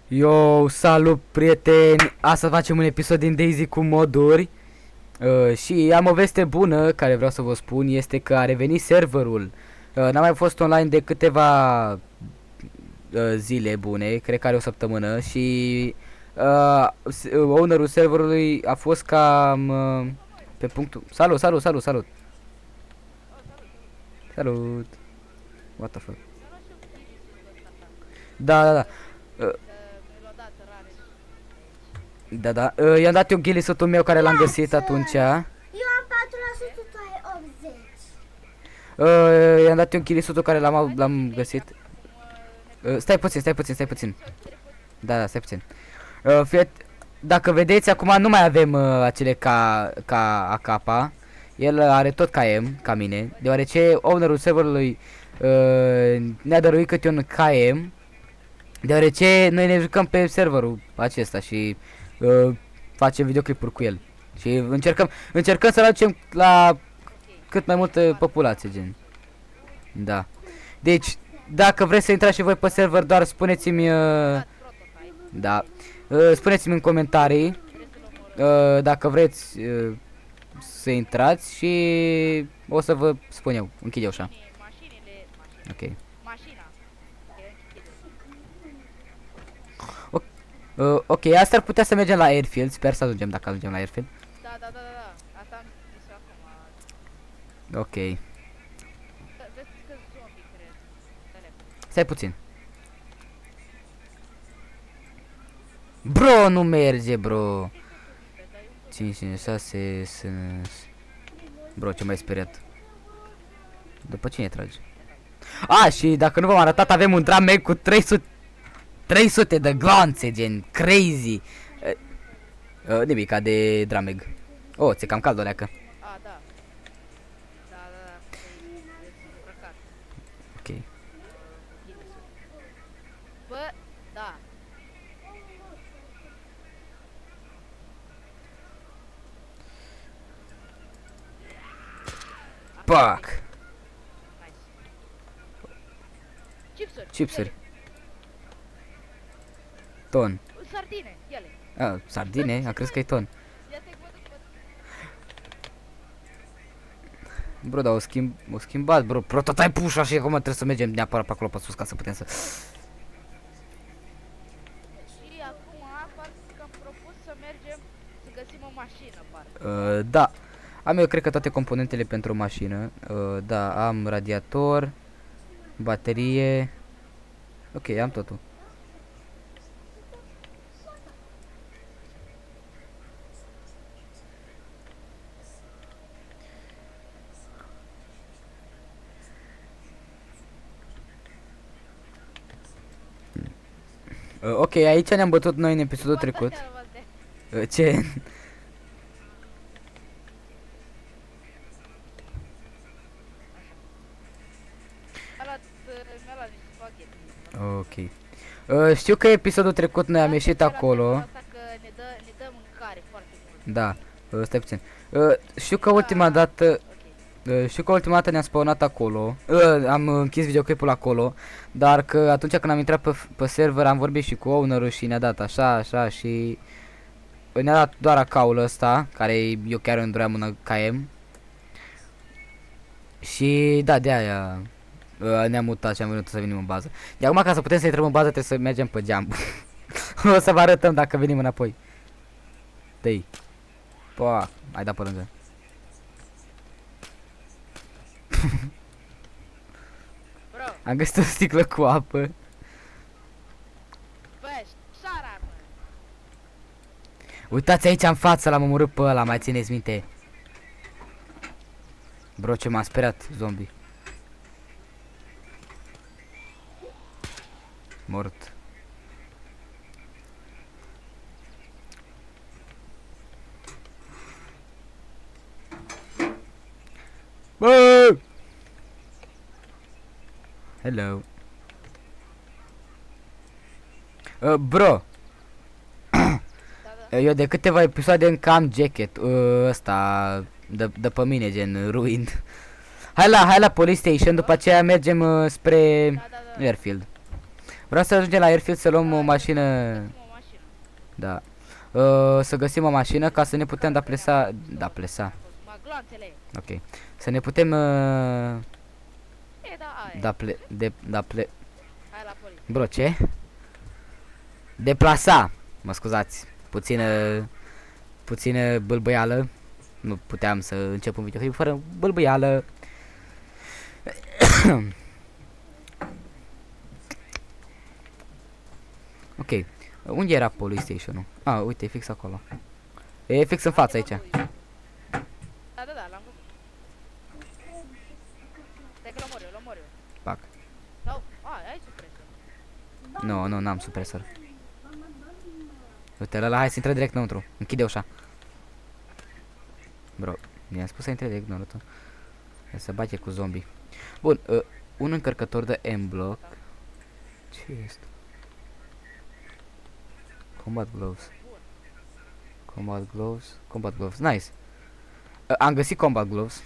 Yo, salut prieteni! Astăzi facem un episod din Daisy cu moduri. Și am o veste bună care vreau să vă spun, este că a revenit serverul. N-am mai fost online de câteva zile bune, cred că are o săptămână și ownerul serverului a fost cam pe punctul. Salut, salut, salut, salut. Salut. What the fuck? Da, da, da. Uh, Da, da. I-am dat eu ghilisotul meu care l-am găsit atunci. Eu am 4%, tu ai 80. I-am dat eu ghilisotul care l-am găsit. Stai puțin. Da, da, stai puțin. Dacă vedeți, acum nu mai avem acele ca AK. El are tot KM, ca mine, deoarece ownerul serverului ne-a dăruit câte un KM, deoarece noi ne jucăm pe serverul acesta și facem videoclipuri cu el. Și încercăm să-l aducem la cât mai multă populație, gen. Da. Deci, dacă vreți să intrați și voi pe server, doar spuneți-mi da. Spuneți-mi în comentarii dacă vreți să intrați și o să vă spun eu. Închid eu așa. Ok. Ok, asta ar putea să mergem la airfield. Sper să ajungem dacă ajungem la airfield. Da. Asta am zis eu acum. Ok. Vezi că zombie, cred. Stai puțin. Bro, nu merge, bro. 5, 6, bro, ce mai speriat. După cine tragi? A, și dacă nu v-am arătat, avem un drum mag cu 300 de glanțe, gen crazy. Nimica de drum mag. Oh, ți-e cam cald, oleacă. A, da. Da. E îmbrăcat. Ok. Bă, da. Fuck. Nice. Chipsuri. Chipsuri. Ton. Sardine, ele. Sardine? Am crezut că e ton. Ia te văd. Bro, dar o schimbat, bro. Prototype-ul și acum trebuie să mergem neapărat pe acolo pe sus ca să putem să... Și acum, parcă am propus să mergem să găsim o mașină, parcă. Da. Am eu cred că toate componentele pentru o mașină. Da, am radiator, baterie. Ok, am totul. Ok, aici ne-am bătut noi în episodul trecut. Ce? Mi-a luat niște spagheti. Ok. Știu că episodul trecut noi am ieșit acolo. Asta că ne dă mâncare foarte mult. Da, stai puțin. Știu că ultima dată... Știu că ultima dată ne-am spawnat acolo. Am închis videoclipul acolo. Dar că atunci când am intrat pe server am vorbit și cu ownerul și ne-a dat așa și... Ne-a dat doar account-ul ăsta, care eu chiar îmi doream un KM. Și da, de aia ne-am mutat și am venit să venim în bază. De acum ca să putem să intrăm în bază trebuie să mergem pe geam. O să vă arătăm dacă venim înapoi. Dă-i. Pua, ai dat pe lângă. Bro, Am găsit o sticlă cu apă. bă, șara, mă. Uitați aici în față, l-am omorât pe ăla, mai țineți minte? Bro, ce m-a speriat, zombie. Mort. Bă! Hello. Bro. Da. Eu de câteva episoade încă am jacket ăsta de pe mine, gen ruined. Hai la police station, după aceea mergem spre Da. airfield. Vreau să ajungem la airfield să luăm o Hai, mașină. găsim o mașină. Da. Să găsim o mașină ca să ne putem plesa. Magloanțele. Ok. Să ne putem E, da, aia. Hai la poliție. Bro, ce? Deplasa. Mă scuzați. Puțină bâlbâială. Nu puteam să încep un videoclip fără bâlbâială. Ok. Unde era police station-ul? Ah, uite, e fix acolo. E fix în față aici. Da, l-am văzut. Stai că l-omor eu. Pac. Sau, ai supresor. Nu, n-am supresor. Uite, ăla, hai să intre direct înăuntru. Închide ușa. Bro, mi-am spus să intre direct înăuntru. Hai să bate cu zombie. Bun, un încărcător de M-block. Ce este? Combat gloves. Combat gloves. Nice. Am găsit combat gloves.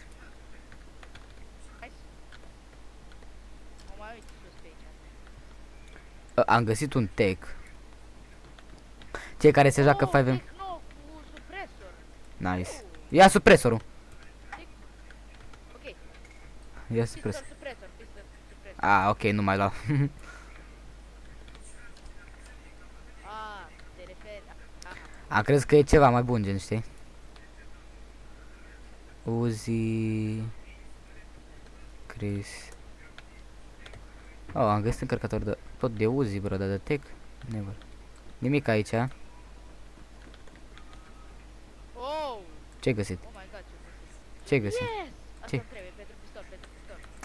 Nice. Mă mai uit sus pe aici. Am găsit un tech. Cei care se joacă 5M. Nu, cu supresor. Nice. Ia supresorul. Ok. Ia supresor. Supresor. Ah, ok, nu mai luau. Te referi. Am crezut că e ceva mai bun, gen, știi? Uzi. Chris. Oh, am găsit încărcător de... Tot de Uzi, bro, dar de tech? Never. Nimic aici. Oh! Ce-ai găsit? Oh my god, Ce-ai găsit? Yes! Asta Ce? trebuie, pentru pistol.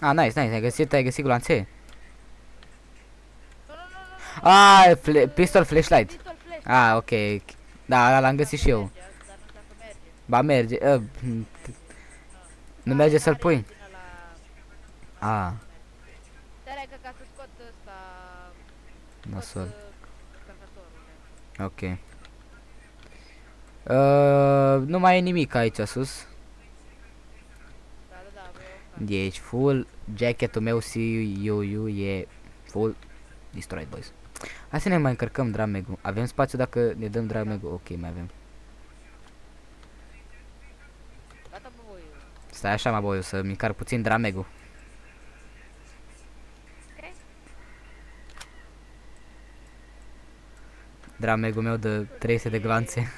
Ah, nice, ai găsit gloanțe? Nu. Ah, pistol flashlight. Pistol flash. Ah, ok. Da, l-am găsit și eu. Merge, dar nu știu dacă merge. Ba merge. Nu merge să-l pui? Din ăla- Ah, Stai că ca să scot ăsta... nasol. Încărcătorul. Ok. Nu mai e nimic aici sus. Da, vreau. Ești full. Jacketul meu CUU e full destroyed, boys. Hai să ne mai încărcăm dramegul. Avem spațiu dacă ne dăm dramegul? Ok, mai avem. Gata, mă voi. Stai așa, mă boiu, să-mi încarc puțin dramegul. Ok. Dramegul meu de 300 de glanțe.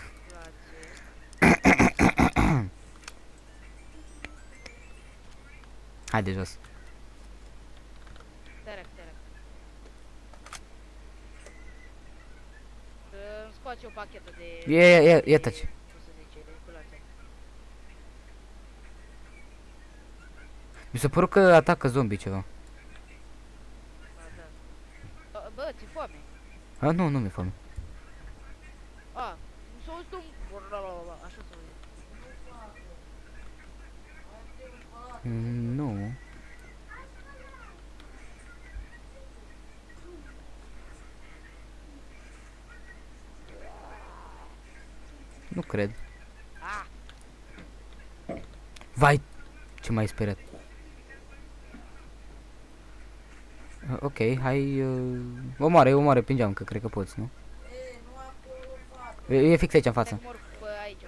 Hai de jos. Terec. Îmi scoate eu pachetul de... Ia taci. Cum să zice, de culoare. Mi s-a părut că atacă zombie ceva. Bă, ți-e foame? Ah, nu mi-e foame. Mi s-a auzit un... Așa s-a auzit. Nu. Nu cred. Vai, ce m-ai speriat. Ok, hai, omoare pe geam, că cred că poți, nu? E fix aici în față. Mor aici.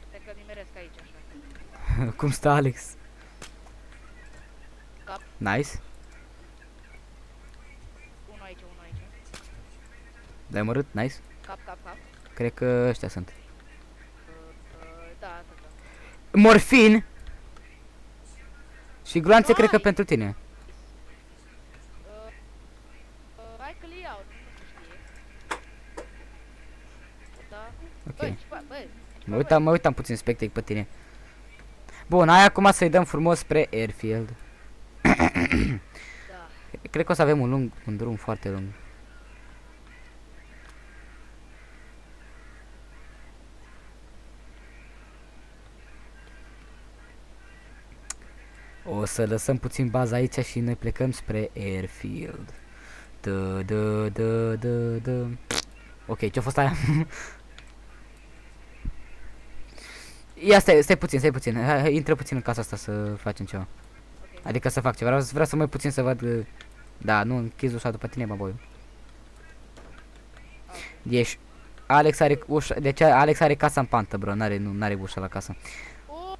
Stai că nimeresc aici, așa. Cum stă Alex? Cap. Nice. Unul aici. L-ai omorât? Nice. Cap. Cred că ăștia sunt. Da, atât. Morfin! Și gloanțe cred că Hai! pentru tine. Hai că le iau, nu știe. Da. Ok. Băi, Mă uitam puțin spectac pe tine. Bun, hai acum să-i dăm frumos spre airfield. da. Cred că o să avem un drum foarte lung. O să lăsăm puțin baza aici și noi plecăm spre airfield. Da. Ok, ce-a fost aia? Ia stai puțin. Hai, intră puțin în casa asta să facem ceva. Ok. Adică să fac ceva, vreau să mai puțin să văd... Da, nu închizi ușa după tine, bă. Deci, Alex are ușa, deci Alex are casa în pantă, bro, n-are ușa la casă. Oh!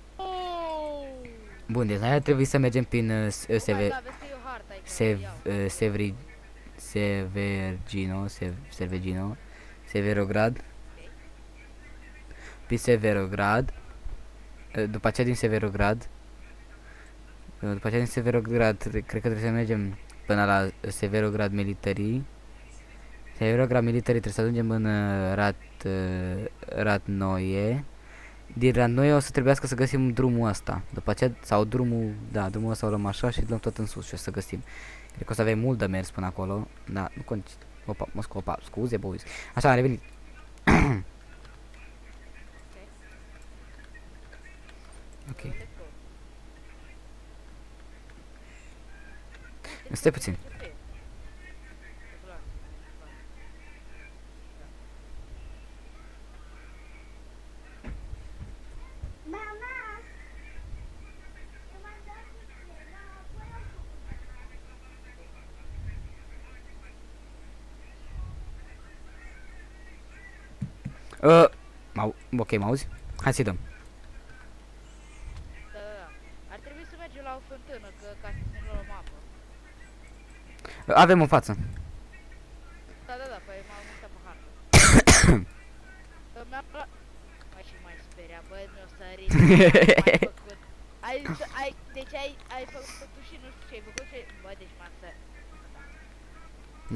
Bun, deci noi ar trebui să mergem prin Da, vezi că e o hartă aici. Severograd. Pe Severograd. După aceea din Severograd. După aceea din Severograd, cred că trebuie să mergem până la Severograd Military. Severograd Military trebuie să ajungem în Ratnoie. Din Ratnoie o să trebuiască să găsim drumul ăsta. După aceea, sau drumul, da, drumul ăsta o luăm așa și luăm tot în sus și o să găsim. Cred că o să avem mult de mers până acolo. Da, nu conti. Opa, scuze, boys. Așa, am revenit. Ok. Stai puțin. Mama! Eu m-am dat cu tine, Ok, mă auzi? Hai să-i dăm. Da. Ar trebui să mergem la o fântână, că ca să ne luăm apă. Avem în față. Da, păi m-am uitat pe hartă. Mi-a luat... mai speria, bă, mi-o sărit. Ai făcut. Deci ai făcut tu și nu știu ce ai făcut și... Bă, deci m-am sărit.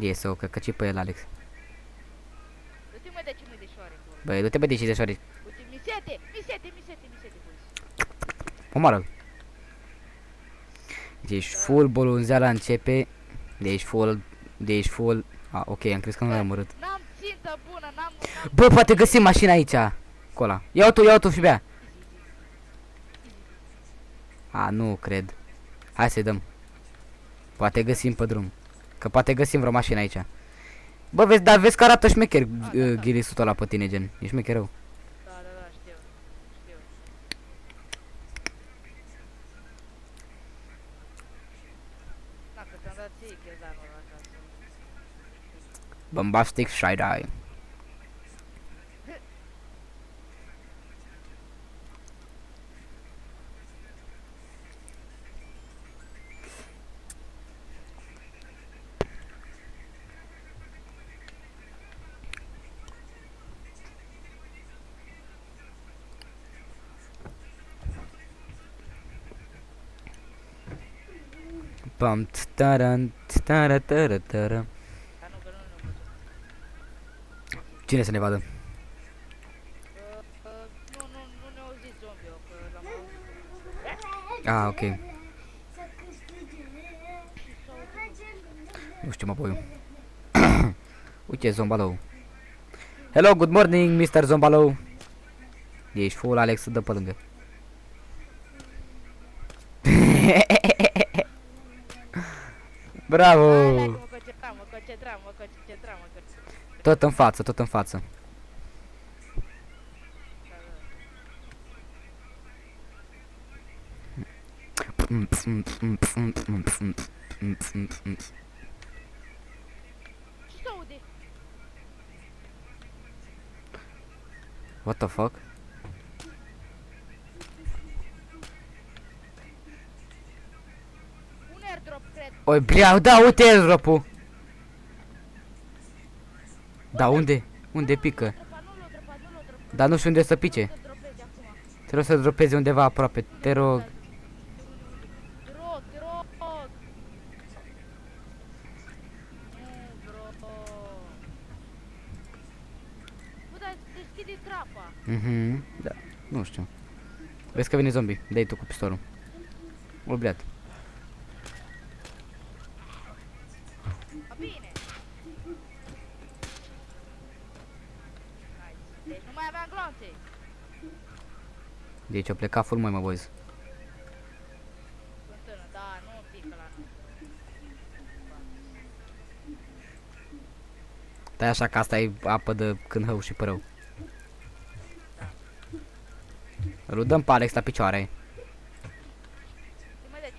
E să o căcăci pe el, Alex. Du-te mă de ce mă deșoare. Băi, du-te bă de ce deșoare. Uite, mi sete, boys. Omoară-l. Deci full bolunzeala începe. Deci full. Ok, am crezut că nu l-am omorât. N-am țintă bună, n-am... Bă, poate găsim mașina aici. Cola. Ia-o tu și bea. Nu cred. Hai să-i dăm. Poate găsim pe drum. Că poate găsim vreo mașină aici. Bă, vezi că arată șmecher ghilisul ăla pe tine, gen. E șmecher rău. Da, știu. Da, că ți-am dat ție ghezanul ăla acasă. Bombastic side-eye. Pam taran tara tara tara. Dar nu, că nu ne-au văzut. Cine să ne vadă? Nu ne-au zis zombie-ul, că l-am auzit. Ok. Să câștige. Nu știu, mă boiu. Uite, Zombalou. Hello, good morning, Mr. Zombalou. Ești full, Alex, să dă pe lângă. Bravo! Mă concentram. Tot în față. Ce s-aude? What the fuck? Un airdrop, cred. Oi, bleau, da, uite airdrop-ul. Da, unde? Unde pică? Nu l-o dropat. Dar nu știu unde să pice. Să dropezi acum. Trebuie să dropezi undeva aproape, te rog. Te rog. Nu, bro. Bă, dar deschide trapa. Da, nu știu. Vezi că vine zombie, dai tu cu pistolul. Obliat. Bine. Nice. Deci nu mai aveam glonțe. Deci au plecat full, mă boys. Fântână, da, nu pică la noi. Stai așa că asta e apă de când hău și părău. Îl dăm pe Alex la picioare. Ce mai de ce.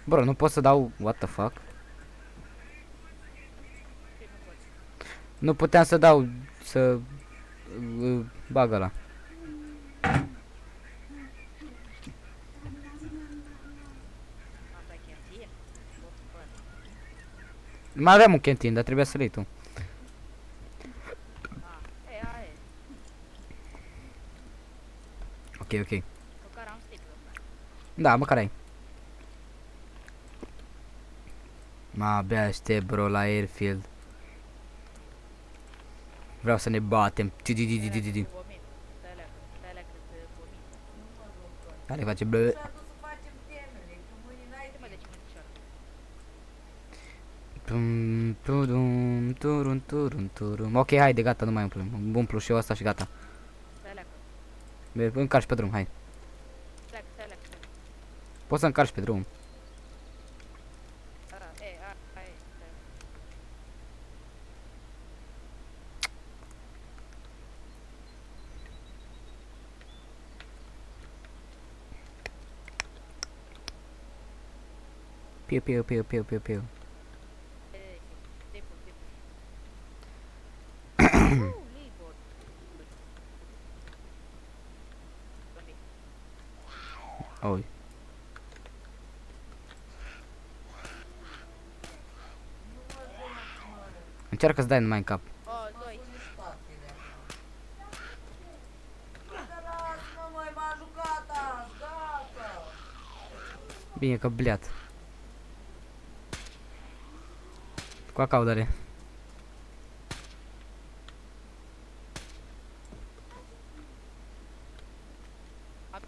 Bro, nu pot să dau... What the fuck? Ce nu poți? Nu puteam să dau... Să... Bag ăla. Asta e cantin? Bă. Mai aveam un cantin, dar trebuia să le iei tu. Aia e. Ok, ok. Măcar am sticlă. Da, măcar ai. Mă, abia aștept, bro, la airfield. Vreau să ne batem. Stai leacă, stai leacă, să vomit. Care face blă. Uite mă de ce mântișoară. Tum, tudum, turun, turun, turum. Ok, haide, gata, nu mai umplu și eu asta și gata. Stai leacă, Încarci pe drum, hai. stai leacă. Poți să încarci pe drum. Aia e. Stai. Piu, piu, piu, piu, piu, piu. Tipul. Libot. Oi. Încearcă să dai numai în cap. O, doi. Bine că bleat. Cu acaudare.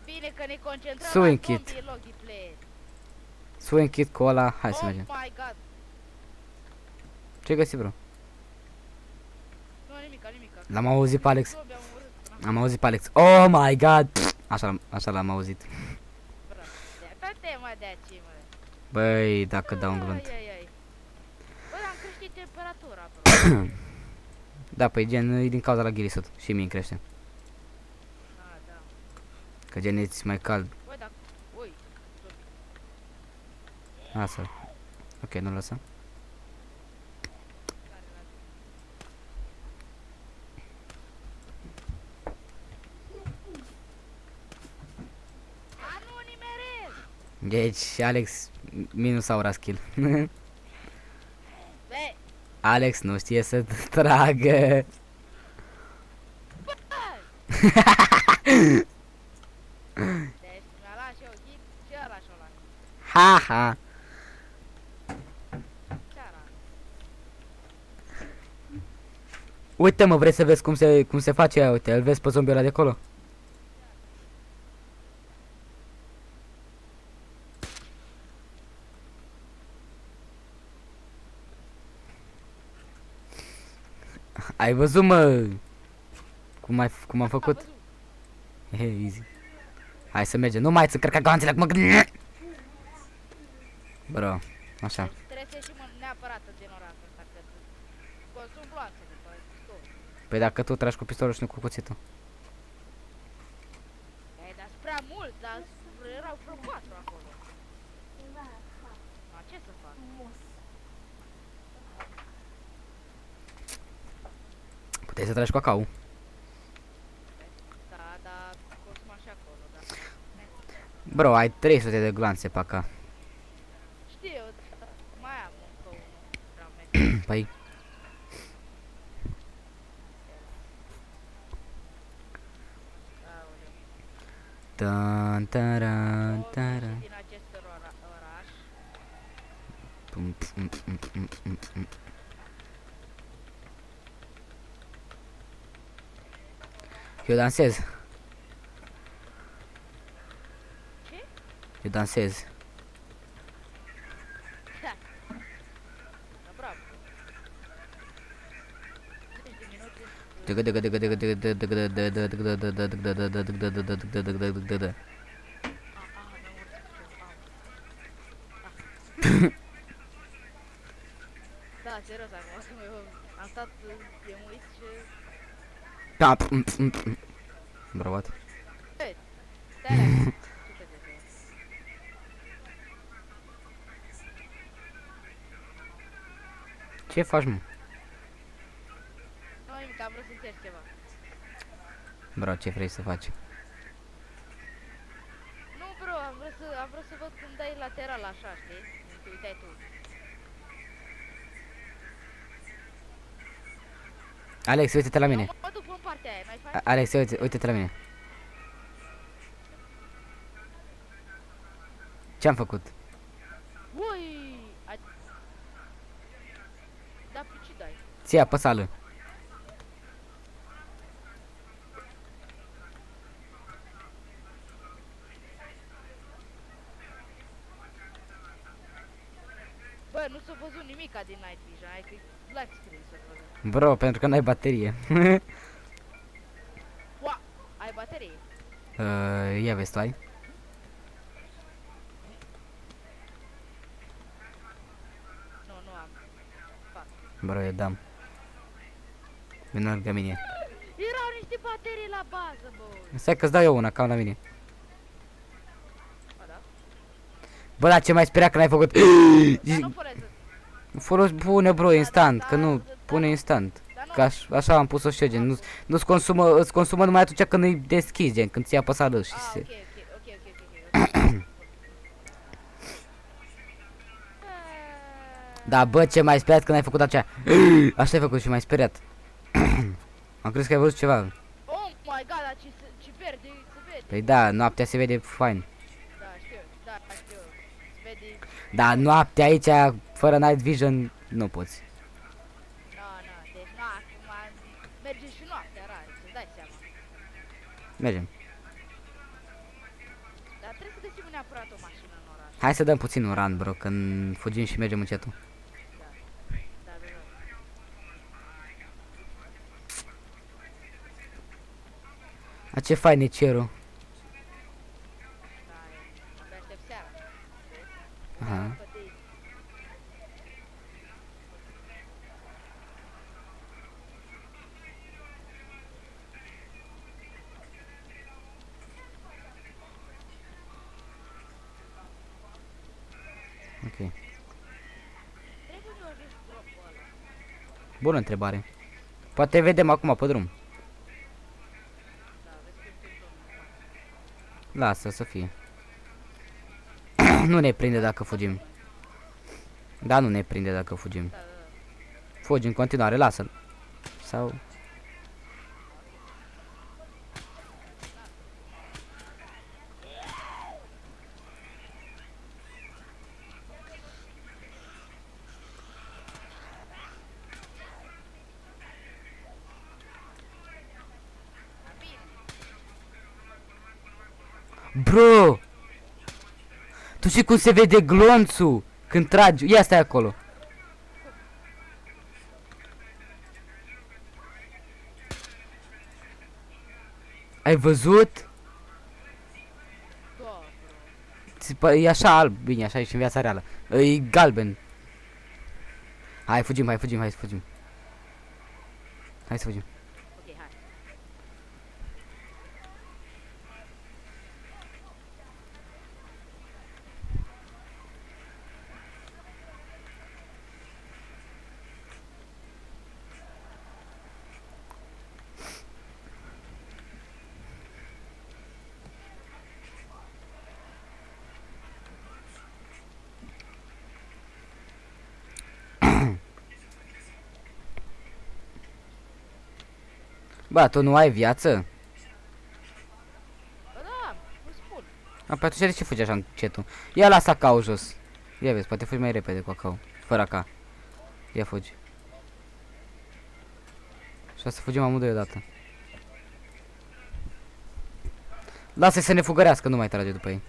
Bine că ne concentrăm Swing la kit. zombie loggy player. Swing kit cu ăla. Hai să Oh mergem. my god. Ce-ai găsit, bro? Nu, nimica. L-am auzit pe Alex. Zombie am văzut. Am auzit pe Alex. Oh my god. Așa l-am auzit. Dă-te mă de aici, mă. Băi, dacă dau un glonț. Ai. Bă, am creștit temperatura, bro. Da, păi gen, e din cauza la ghilisot. Și mie îmi crește. Da. Că gen e mai cald. Bă, dar... Ui. Lasă. Ok, nu lăsa. A, nu nimerez! Deci, Alex, minus aura skill. Bă, Alex nu știe să tragă. deci mi-a luat și eu hit și ăla și ăla. Ha, ha. Ceara. Uite mă, vrei să vezi cum se face aia, uite, îl vezi pe zombiul ăla de acolo? Ai văzut, mă? Cum am făcut? văzut. He, easy. Hai să mergem, nu mai ți încărca ganțele acum. Bro, așa. Deci trebuie să ieșim neapărat din orașul ăsta, că consum gloanțe după pistol. Păi dacă tu tragi cu pistolul și nu cu cuțitul. Ei, dar prea mult, dar erau vreo 4 acolo. Ma, ce să fac? Puteai să tragi cu acau. Da, consuma și acolo, da. Bro, ai 300 de glanțe pe acá. Știu, da, mai am încă unul. Vreau mega. Păi, Aoleu. tan, taran, O, taran. din acest oraș. Pum, pum, pum, pum, pum, pum. Eu dansez. Ce? Eu dansez. Da, bravo. 30 de minute. Da, serios acum, că am stat, i-am uit și... Bravo. Stai la ce te Ce faci, mă? Nu nimic, am vrut să încerc ceva. Bro, ce vrei să faci? Nu, bro, am vrut să văd cum dai lateral așa, știi? Cum te uitai tu. Alex, uite-te la mine. Mă duc în partea aia, n-ai faci? Alex, uite-te la mine. Ce-am făcut? Ui! Da, pe ce dai? Ție apăsală. Bă, nu s-a văzut nimica din Night Vision, hai că-i black screen să văzut. Bro, pentru că n-ai baterie. Ua! Ai baterie? Ia vezi tu ai? Nu am. Fuck. Bro, eu dam. Vino lângă mine. Erau niște baterii la bază, bă! Stai că-ți dau eu una, cam la mine. Ba da? Bă, dar ce mai speria că n-ai făcut? Dar nu fără să... Pune, bro, instant, că nu, da, pune instant. Dar nu... Că așa am pus-o și eu, gen, nu-ți consumă, îți consumă numai atunci când îi deschizi, gen, când ți-a apăsat și Ah, se... ok. Da, bă, ce mai speriat când ai făcut aceea. Așa ai făcut și mai speriat. Am crezut că ai văzut ceva. Oh my god, dar ce verde, se vede. Păi da, noaptea se vede fain. Da, știu. Se vede... Da, noaptea aici, fără night vision, nu poți. Na, deci na, acum merge și noaptea rar, să dai seama. Mergem. Dar trebuie să găsim neapărat o mașină în oraș. Hai să dăm puțin un run, bro, când fugim și mergem încetul. Da. A, ce fain e cerul. Abia aștept seara. Aha. Pătăi. Ok. Trebuie să ajungi dropul ăla. Bună întrebare. Poate vedem acum pe drum. Da, vezi că este domnul. Lasă să fie. Nu ne prinde dacă fugim. Da, nu ne prinde dacă fugim. Da. Fugi în continuare, lasă-l. Sau... Bro! Tu știi cum se vede glonțul când tragi? Ia stai acolo. Ai văzut? Da, E așa alb, bine, așa e și în viața reală. E galben. Hai să fugim. Hai să fugim. ok, hai. Bă, tu nu ai viață? Bă, da, vă spun. A, pe atunci de ce fugi așa încetul? Ia lasă acau jos. Ia vezi, poate fugi mai repede cu acau. Fără aca. Ia fugi. Și o să fugim amândoi odată. Lasă-i să ne fugărească, nu mai trage după ei.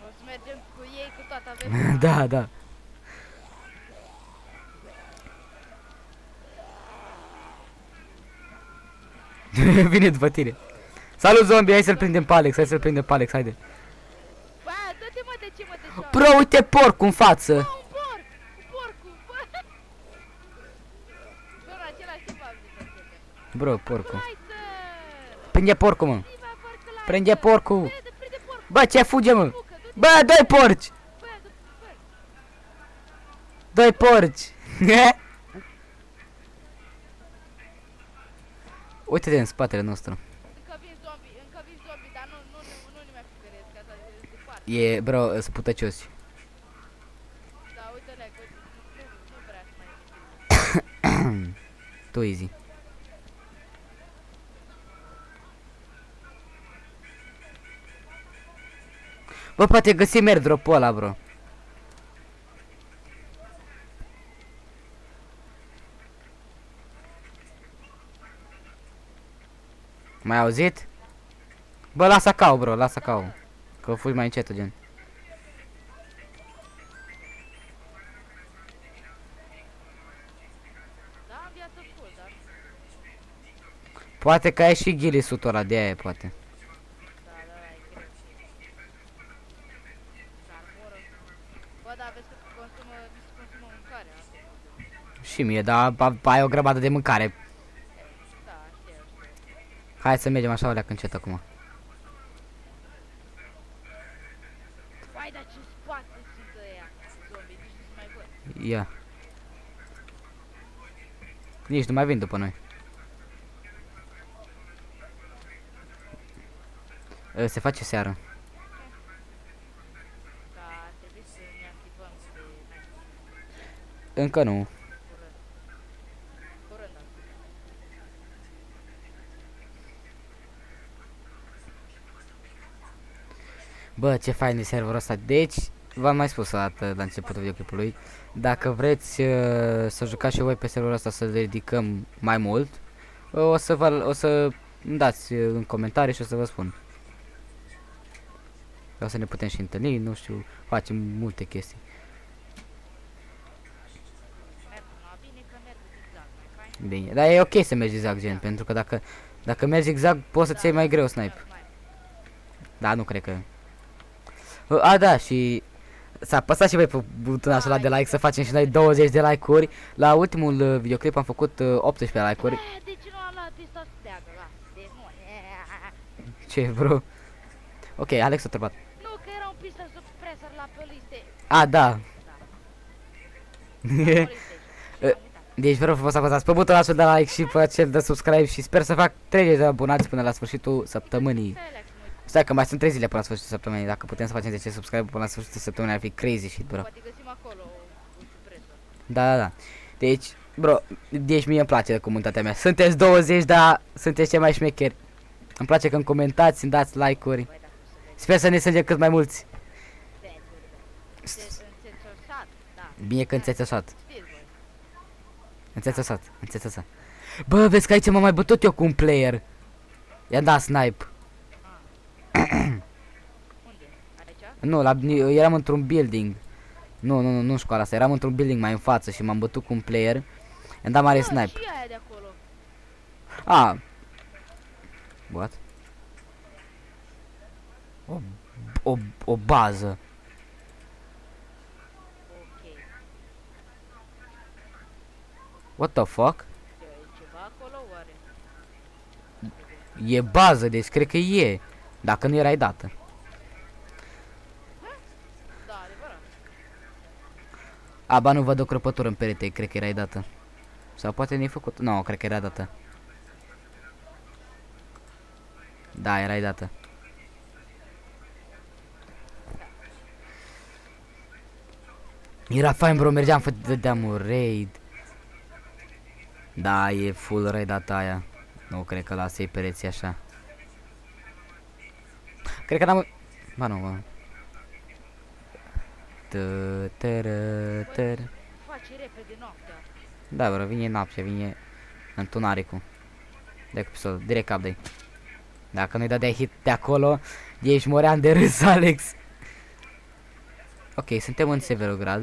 O să mergem cu ei cu toată averea. Da, da. Vine după tine. Salut, zombie, hai să-l prindem pe Alex, haide. Bă, dă-te mă, de ce mă te joacă? Bro, uite porcul în față. Bă, un porc! Un porc! Bă, în același timp am zis acestea. Bro, porcul. Hai să... Prinde porcul, mă. Viva porcul, Prinde porcul. Prinde porcul. Bă, ce fuge, mă? Ducă, du-te, Bă, doi porci. bă, bă. Doi porci. Uite-te în spatele nostru. Încă vin zombie, dar nu ne mai fugăresc, că asta e departe. E, bro, sunt putăcioși. Da, uite-le, că nu vrea să mai... Tu, easy. Bă, poate găsim airdrop-ul ăla, bro. Mai auzit? Bă, lasă cau, bro, lasă cau. Că fugi mai încet, gen. Da, am viață full, dar... Poate că ai și ghili-sutul ăla, de aia, poate. Da, e greu. Dar moră. Bă, dar vezi că consumă mâncare, asta. Și mie, dar ai o grămadă de mâncare. Da, știu. Hai să mergem așa, alea încet acum. Vai, dar ce spate sunt ăia zombie, nici nu se mai văd. Ia. Nici nu mai vin după noi. Se face seară. Da, trebuie să ne activăm de night. Încă nu. Curând. Curând, da. Bă, ce fain e serverul ăsta. Deci, v-am mai spus o dată la începutul videoclipului. Dacă vreți să jucați și voi pe serverul ăsta, să dedicăm mai mult, o să îmi dați în comentarii și o să vă spun. O să ne putem și întâlni, nu știu, facem multe chestii. Merg numai bine că merg zigzag, mai fain. Bine, dar e ok să mergi zigzag, gen, pentru că dacă mergi zigzag, poți să-ți iei mai greu snipe. Da, nu cred că... A, da, și să apăsați și voi pe butonul ăla de like, să facem și noi 20 de like-uri. La ultimul videoclip am făcut 18 like-uri. De ce nu am luat pista steagă, lasă, deci nu. Ce, bro? Ok, Alex a întrebat. Nu, că era un pista suppressor la poliste. A, da. La poliste. Și am uitat. Deci vreau frumos să apăsați pe butonul ăla de like și pe cel de subscribe și sper să fac 30 de abonați până la sfârșitul săptămânii. Felix, nu uite. Stai că mai sunt 3 zile până la sfârșitul săptămânii. Dacă putem să facem 10 subscribe până la sfârșitul săptămânii ar fi crazy shit, bro. Poate găsim acolo un suppressor. Da. Deci, bro, deci mie îmi place comunitatea mea. Sunteți 20, dar sunteți cei mai șmecheri. Îmi place când comentați, îmi dați like-uri. Băi, dacă o să vezi. Sper să ne strângem cât mai mulți. Înțețosat, da. Bine că înțețăsat. Știți voi. Înțețăsat. Bă, vezi că aici m-am mai bătut eu cu un player. I-am dat snipe. Unde? Aici? Nu, eram într-un building. Nu școala asta. Eram într-un building mai în față și m-am bătut cu un player. I-am dat mare Bă, snipe. și aia de acolo. Ah. What? O bază. Ok. What the fuck? E ceva acolo, oare? E bază, deci cred că e. Dacă nu erai dată. Da, adevărat. Aba, nu văd o crăpătură în perete, cred că erai dată. Sau poate ne-ai făcut... Nu, cred că era dată. Da, erai dată. Era fain, bro, mergeam, dădeam un raid. Da, e full raid data aia. Nu cred că lasă-i pereții așa. Cred că n-am... Ba nu, bă. Face repede noaptea. Da, bro, vine noaptea, vine întunericul. Dai cu pistolul, direct cap dai. Dacă nu-i dădeai hit de acolo, ești moream de râs, Alex. Ok, suntem în Severograd.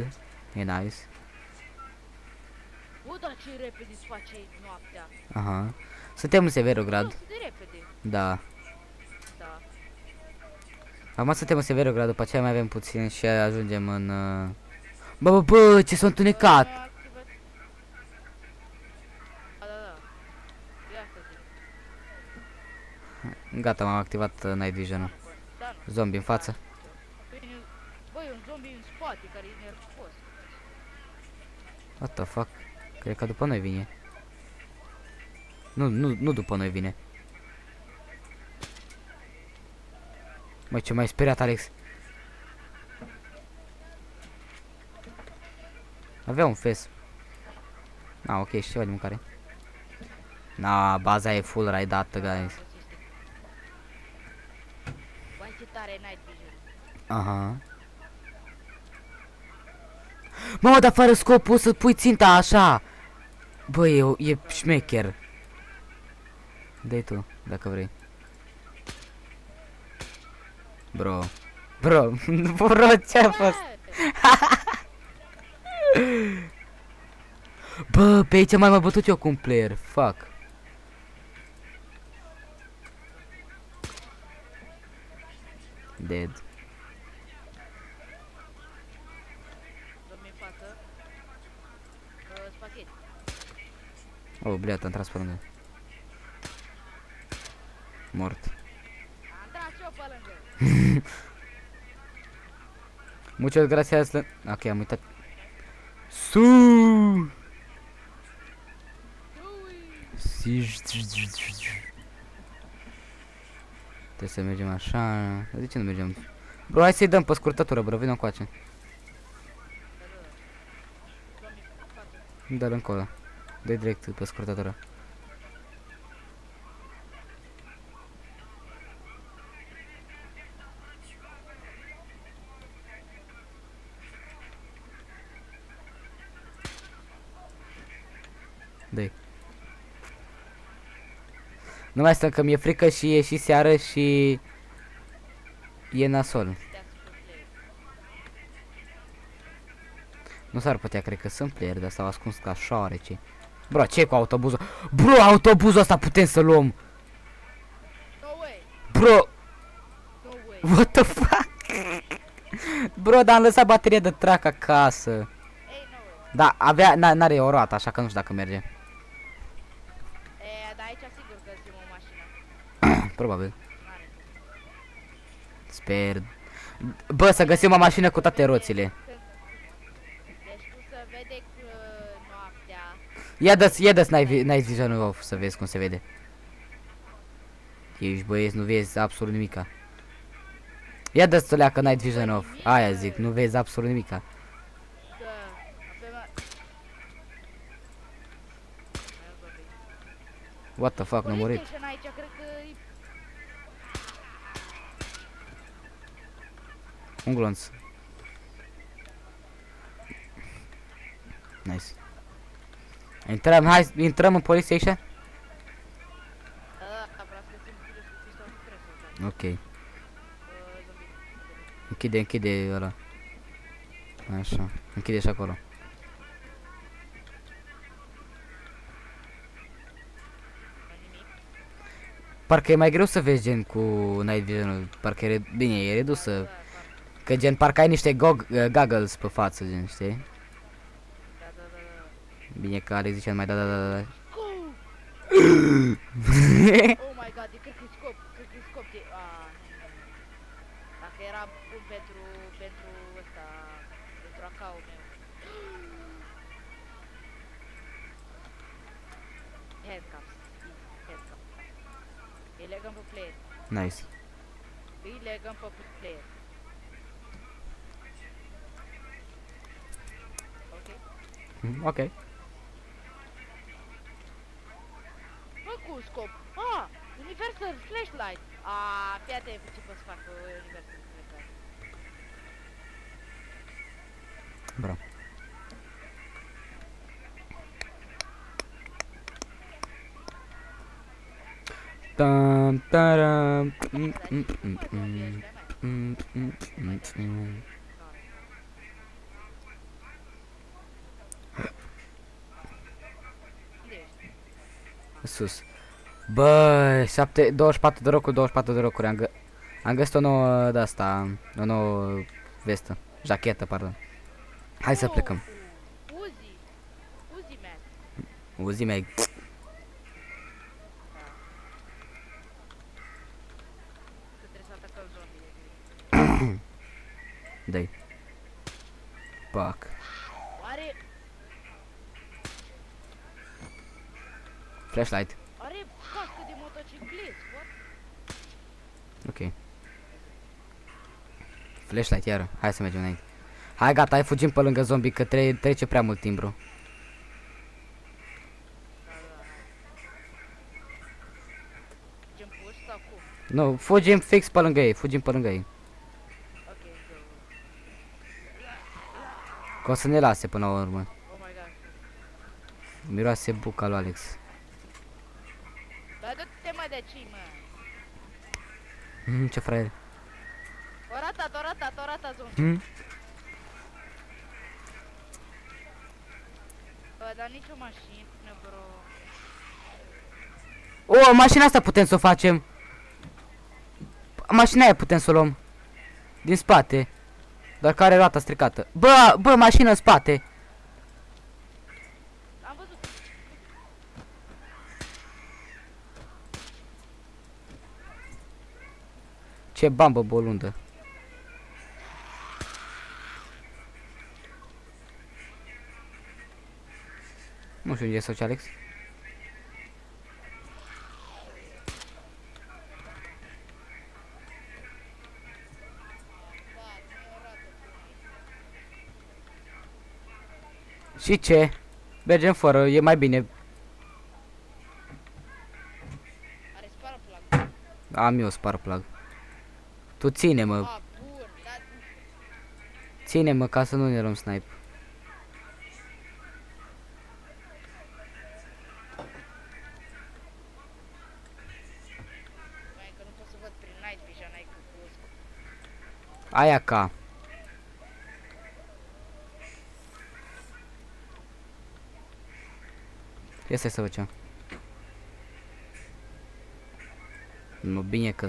E nice. Bă, dar ce repede îți face noaptea. Aha. Suntem în Severograd. Nu, de repede. Da. Da. Acum suntem în Severograd, după aceea mai avem puțin și ajungem în... Bă, ce s-a întunecat! Da. Ia asta Gata, m-am activat Night Vision-ul. Da, nu. Zombie în față. Băi, un zombie în spate care e nervos. What the fuck? Cred că după noi vine. Nu după noi vine. Măi, ce m-ai speriat, Alex. Avea un fes. Ah, ok, și ceva de mâncare. Na, baza e full raidată, guys. Băi, ce tare e Night Vision. Aha. Mamă, dar fără scop poți să pui ținta așa. Băi, e șmecher. Dă-i tu, dacă vrei. Bro. Bro, bro, ce-a fost? Bă, pe aici mai m-a bătut eu cu un player, fuck. Dead. Zombie în față. Spaghetti. Oh, bleat, am tras pe lângă. Mort. Am tras și eu pe lângă. Muchas gracias. Ok, am uitat. Su. Trebuie să mergem așa. De ce nu mergem? Bro, hai să-i dăm pe scurtătură, bro, vină încoace. Zombie în față. Dă-l încolo. Dă-i direct pe scurtătură. Dă-i. Nu mai stăm că mi-e frică și e și seară și e nasol. Stea super player. Nu s-ar putea, cred că sunt player, dar s-au ascuns ca șoarece. Bro, ce cu autobuzul? Bro, autobuzul ăsta putem să luăm. No way. Bro, No way. what the fuck? Bro, dar am lăsat baterie de trac acasă. Ei, no way. Da, avea, n-are o roată, așa că nu știu dacă merge. Dar aici sigur găsim o mașină. Probabil. N-are. Sper. Bă, să găsim o mașină cu toate roțile. Deci cum să vede că noaptea. Ia dă-ți Night Vision off să vezi cum se vede. Ești băieți, nu vezi absolut nimica. Ia dă-ți să leacă Night Vision off. Aia zic, nu vezi absolut nimica. Că avem... What the fuck, n-a murit. PlayStation aici, cred că e... Un glonț. Nice. Intrăm, hai, intrăm în poliție aici? Vreau să găsim video cu pistol cu presul. Ok. Zombie. Închide ăla. Așa. Închide și acolo. Nimic. Parcă e mai greu să vezi gen cu Night Vision-ul. Parcă e bine, e redusă. Că gen parcă ai niște goggles pe față, gen, știi? Da. Bine că Alex zicea mai da. Oh my god, cred că-i scop. Cred că-i scop. Dacă era bun pentru ăsta, pentru account meu. Handcuffs. Handcuffs. Îi legăm pe player. Nice. Îi legăm pe player. Ok? Ok. Bă, cu scop. Universal flashlight. Fii atent ce pot să fac cu Universal flashlight. Bro. Tam taram. Sus. Bă, 24 de rocuri, 24 de rocuri. Am găsit o nouă de asta, o nouă vestă, jachetă, pardon. Hai să plecăm. Uzi, man. Uzi mei. Dai. Pac. Are, Flashlight. are cască de motociclist, what? Ok. Flashlight iară. Hai să mergem înainte. Hai gata, hai fugim pe lângă zombie că trece prea mult timp, bro. Gen push sau cum? Nu, fugim fix pe lângă ei, fugim pe lângă ei. Ok, go. Că o să ne lase până la urmă. Oh my god. Miroase buca lui Alex. Dar du-te mă de aici, mă. Ce fraier. O ratat zombie. Bă, dar nici o mașină, bro. O, mașina asta putem să o facem. Mașina aia putem să o luăm. Din spate. Doar că are roata stricată. Bă, mașină în spate. Am văzut. Ce bambă bolundă. Nu știu unde e soci Alex. Și ce? Mergem fără, e mai bine. Are spară plug. Am eu spar plug. Tu ține-mă, Ah, bun, dar... ține-mă ca să nu ne luăm snipe. Mai că nu pot să văd prin night vision, ai că cu... Aia ca. Ia stai să văd ce. Nu, bine că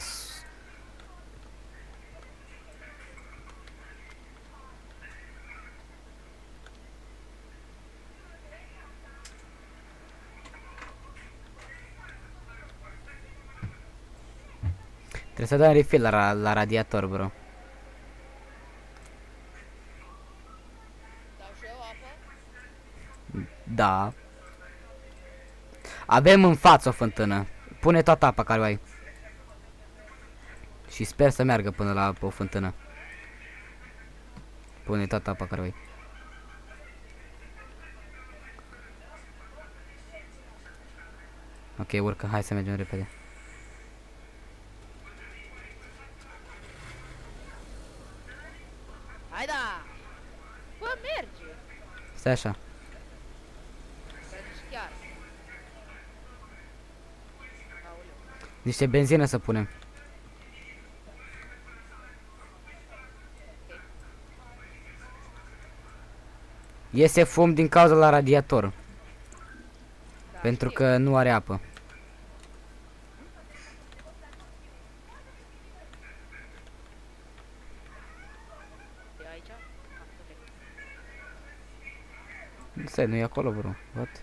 trebuie să dăm refill la radiator, bro. Dau și eu apă? Da. Avem în față o fântână. Pune toată apa care o ai. Și sper să meargă până la o fântână. Pune toată apa care o ai. Ok, urcă, hai să mergem repede. Hai da! Bă, merge! Stai așa. Mergi chiar. Aoleu. Niște benzină să punem. Iese fum din cauza la radiator. Da, Pentru știu. că nu are apă. E aici? Ah, ok. Stai, nu e acolo, bro. What?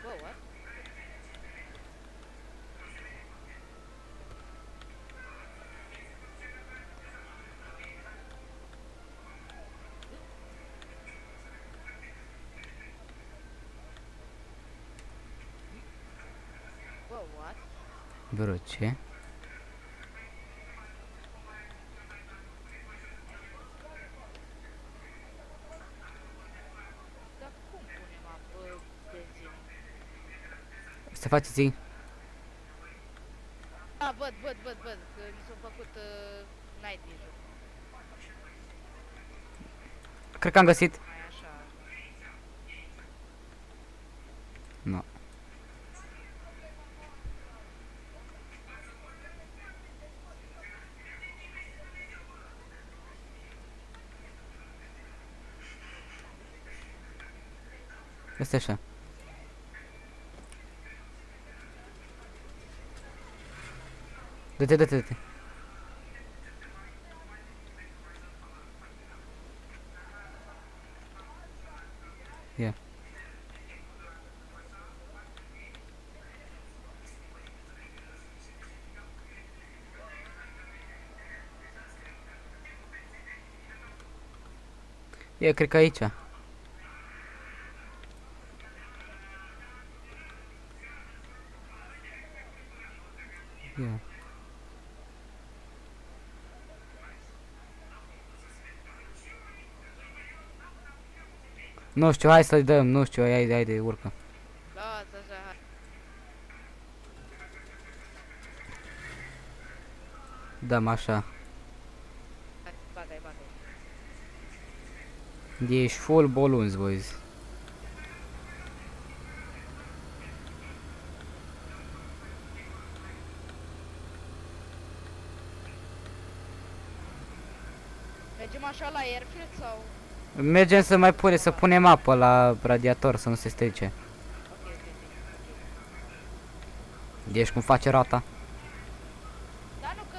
Bă, what? Bă, what? Bro, ce? Dar cum punem apă, benzină? Să faceți. Ah, văd, că mi s-a făcut night vision. Cred că am găsit. Mai așa. Nu. Este așa. Dă-te. Ia. E, cred că aici. Ia. Nu știu, hai să-i dăm, nu știu, hai de urcă. Lasă așa, hai. Dăm așa. Hai, bagă-i, bagă-i. Ești full balloons, boys. Mergem așa la airfield sau? Mergem să mai să punem apă la radiator să nu se strice. Ok, ok, ok. Ești cum face rata? Da, nu că...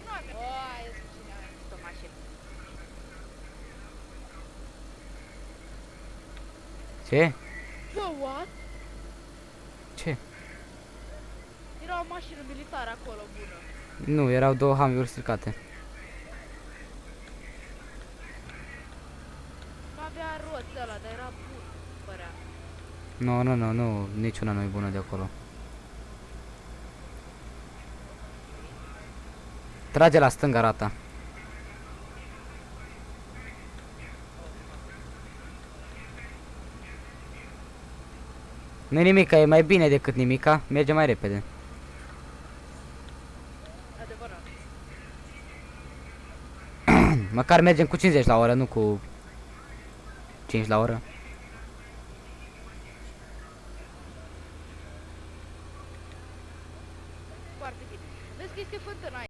Nu am... O, eu sunt cine am o mașină. Ce? Bă, what? Ce? Era o mașină militară acolo, bună. Nu, erau două hamuri stricate. Nu avea roți ăla, dar era bun, părea. Nu, niciuna nu e bună de acolo. Trage la stânga rata. Nu-i nimica, e mai bine decât nimica, merge mai repede. Adevărat. Măcar mergem cu 50 la oră, nu cu 5 la oră. Foarte bine. Vezi că este fântâna